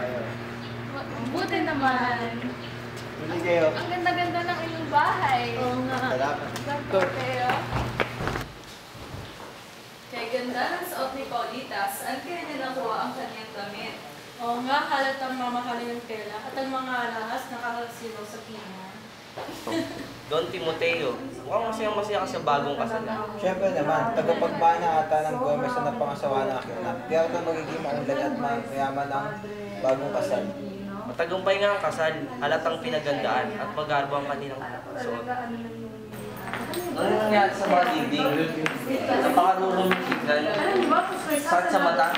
kayo. Buti naman. Bili kayo. Ang ganda-ganda ng inyong bahay. Oo nga. Salamat. Ganto kayo. Kaya ganda ng suot ni Paulitas. Saan kaya niya nakuha ang kanyang damit? Oo nga, halatang mamahalin ng tela at ang mga alahas nakakasilaw sa kina. Don Timoteo, mukhang masaya-masaya ka sa bagong kasal. Siyempre naman, tagapagmana ata ng Gomez na napangasawa ng aking anak. Kaya ito magiging maunlad at mayaman ng bagong kasal. Matagumpay nga ang kasal, halatang pinagandaan at magarbo ang kanilang suot. Ano nangyari sa mga dibding? Napakarunong yung tignan. Sakit sa mata?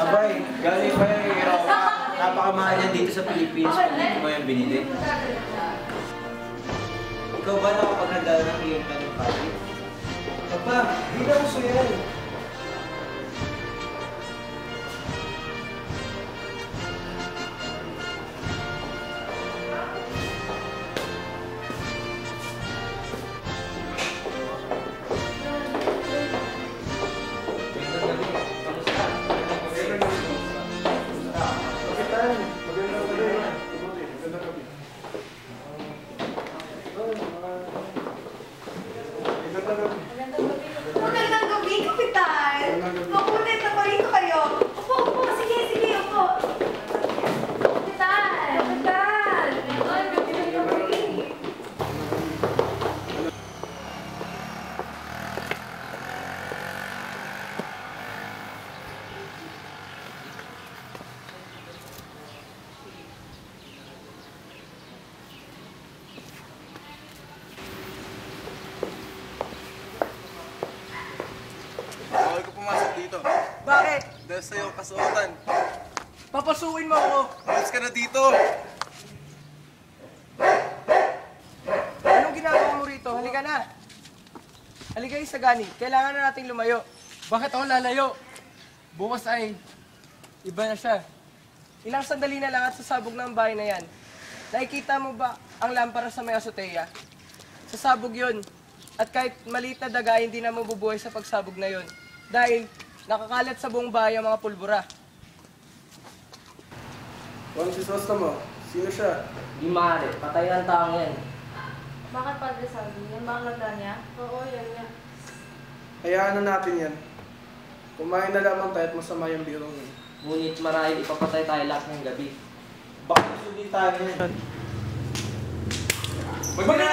Abay, galing pa yung Europa. Napakamahal yan dito sa Pilipinas kung dito mo yung binili. Ikaw ba nakapaghanda ng iyong tanong pati? Aba, di na uso yan. Magandang gabi, Kapitan! Makulit na pa rito kayo! Opo, opo! Sige, sige, opo! Kapitan! Kapitan! Ay, magandang gabi. Bawal ko pumasok dito. Bakit? Dahil sa'yo ang kasuotan. Papasukin mo ako. Alis ka na dito! Anong ginagawa mo rito? Halika na. Halika Isagani. Kailangan na nating lumayo. Bakit ako lalayo? Bukas ay iba na siya. Ilang sandali na lang at sasabog ng bahay na yan. Nakikita mo ba ang lampara sa may azotea? Sasabog yun. At kahit maliit na daga, hindi na mabubuhay sa pagsabog na yun. Dahil nakakalat sa buong bahay ang mga pulbura. Juan Crisostomo, sino siya? Di maaari, patay ang taong yan. Bakit Padre Salvi? Yan ba ang lagda niya? Oo, yan nga. Hayaan na natin yan. Kumain na lamang tayo at masama yung biro niya. Ngunit marahil ipapatay tayo lahat ng gabi. Baka susundin tayo yan. Magbalik